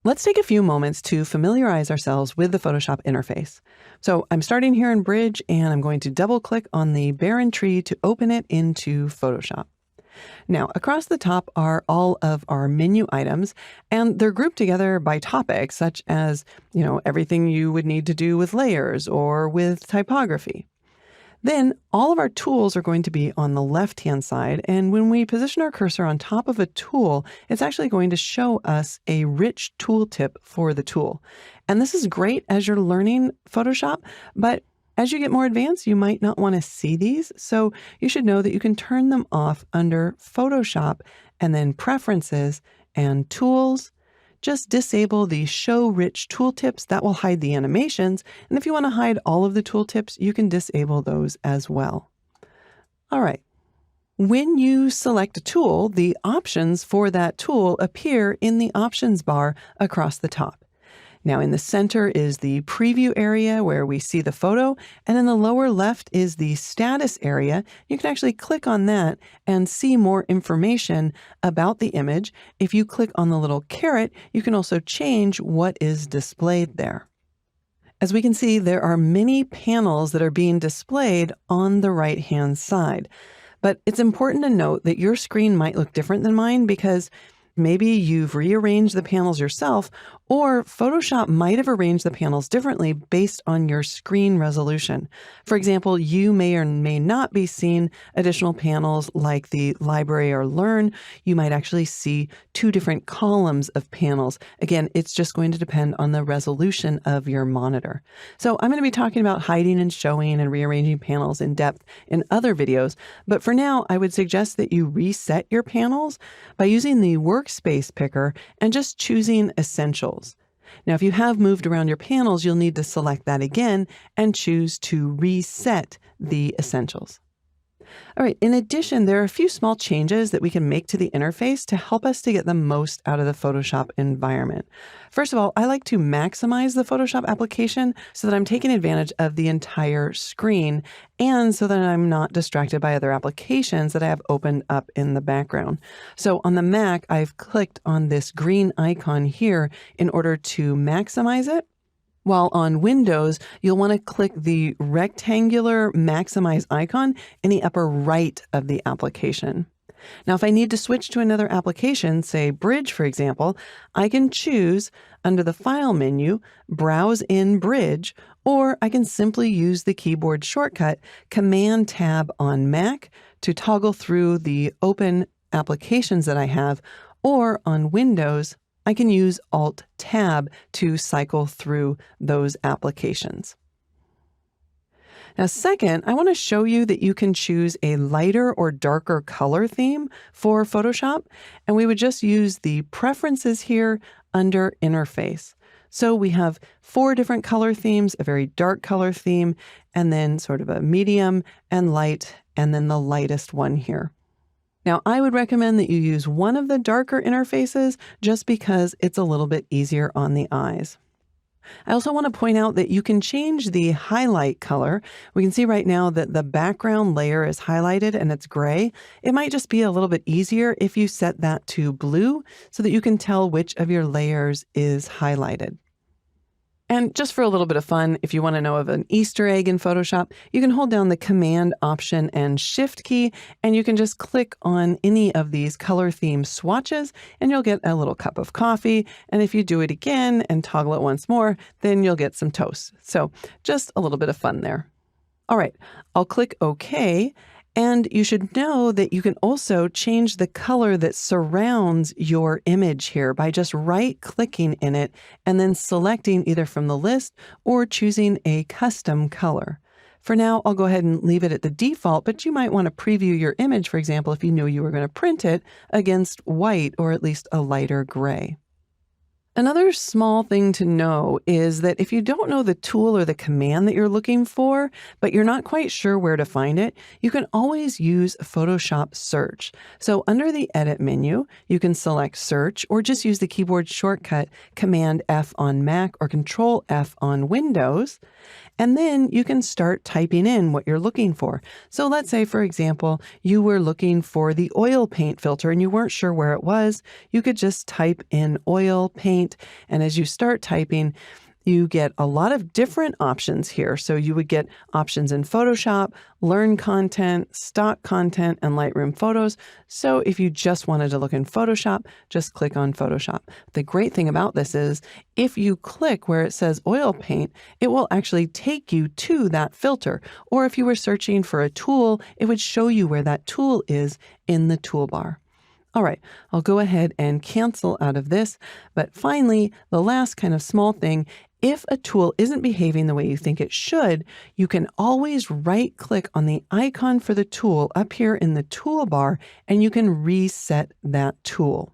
Let's take a few moments to familiarize ourselves with the Photoshop interface. So I'm starting here in Bridge, and I'm going to double click on the barren tree to open it into Photoshop. Now, across the top are all of our menu items, and they're grouped together by topics, such as, everything you would need to do with layers or with typography. Then all of our tools are going to be on the left-hand side, and when we position our cursor on top of a tool, it's actually going to show us a rich tooltip for the tool. And this is great as you're learning Photoshop, but as you get more advanced, you might not want to see these, so you should know that you can turn them off under Photoshop and then Preferences and Tools. Just disable the Show Rich Tooltips. That will hide the animations, and if you want to hide all of the tooltips, you can disable those as well. All right. When you select a tool, the options for that tool appear in the options bar across the top. Now in the center is the preview area where we see the photo, and in the lower left is the status area. You can actually click on that and see more information about the image. If you click on the little caret, you can also change what is displayed there. As we can see, there are many panels that are being displayed on the right-hand side. But it's important to note that your screen might look different than mine because maybe you've rearranged the panels yourself, or Photoshop might have arranged the panels differently based on your screen resolution. For example, you may or may not be seeing additional panels like the Library or Learn. You might actually see two different columns of panels. Again, it's just going to depend on the resolution of your monitor. So I'm going to be talking about hiding and showing and rearranging panels in depth in other videos. But for now, I would suggest that you reset your panels by using the Workspace Picker and just choosing Essentials. Now, if you have moved around your panels, you'll need to select that again and choose to reset the Essentials. All right, in addition, there are a few small changes that we can make to the interface to help us to get the most out of the Photoshop environment. First of all, I like to maximize the Photoshop application so that I'm taking advantage of the entire screen and so that I'm not distracted by other applications that I have opened up in the background. So on the Mac, I've clicked on this green icon here in order to maximize it. While on Windows, you'll want to click the rectangular maximize icon in the upper right of the application. Now, if I need to switch to another application, say Bridge, for example, I can choose under the File menu, Browse in Bridge, or I can simply use the keyboard shortcut Command-Tab on Mac to toggle through the open applications that I have, or on Windows, I can use Alt-Tab to cycle through those applications. Now, second, I want to show you that you can choose a lighter or darker color theme for Photoshop, and we would just use the Preferences here under Interface. So we have 4 different color themes, a very dark color theme, and then sort of a medium and light, and then the lightest one here. Now, I would recommend that you use one of the darker interfaces just because it's a little bit easier on the eyes. I also want to point out that you can change the highlight color. We can see right now that the background layer is highlighted and it's gray. It might just be a little bit easier if you set that to blue so that you can tell which of your layers is highlighted. And just for a little bit of fun, if you want to know of an Easter egg in Photoshop, you can hold down the Command, Option, and Shift key, and you can just click on any of these color theme swatches, and you'll get a little cup of coffee. And if you do it again and toggle it once more, then you'll get some toast. So just a little bit of fun there. All right, I'll click OK. And you should know that you can also change the color that surrounds your image here by just right-clicking in it and then selecting either from the list or choosing a custom color. For now, I'll go ahead and leave it at the default, but you might want to preview your image, for example, if you knew you were going to print it against white or at least a lighter gray. Another small thing to know is that if you don't know the tool or the command that you're looking for, but you're not quite sure where to find it, you can always use Photoshop Search. So under the Edit menu, you can select Search or just use the keyboard shortcut Command F on Mac or Control F on Windows. And then you can start typing in what you're looking for. So let's say, for example, you were looking for the oil paint filter and you weren't sure where it was. You could just type in oil paint Paint. And as you start typing, you get a lot of different options here. So you would get options in Photoshop, Learn Content, Stock Content, and Lightroom Photos. So if you just wanted to look in Photoshop, just click on Photoshop. The great thing about this is if you click where it says Oil Paint, it will actually take you to that filter. Or if you were searching for a tool, it would show you where that tool is in the toolbar. All right, I'll go ahead and cancel out of this. But finally, the last kind of small thing, if a tool isn't behaving the way you think it should, you can always right-click on the icon for the tool up here in the toolbar, and you can reset that tool.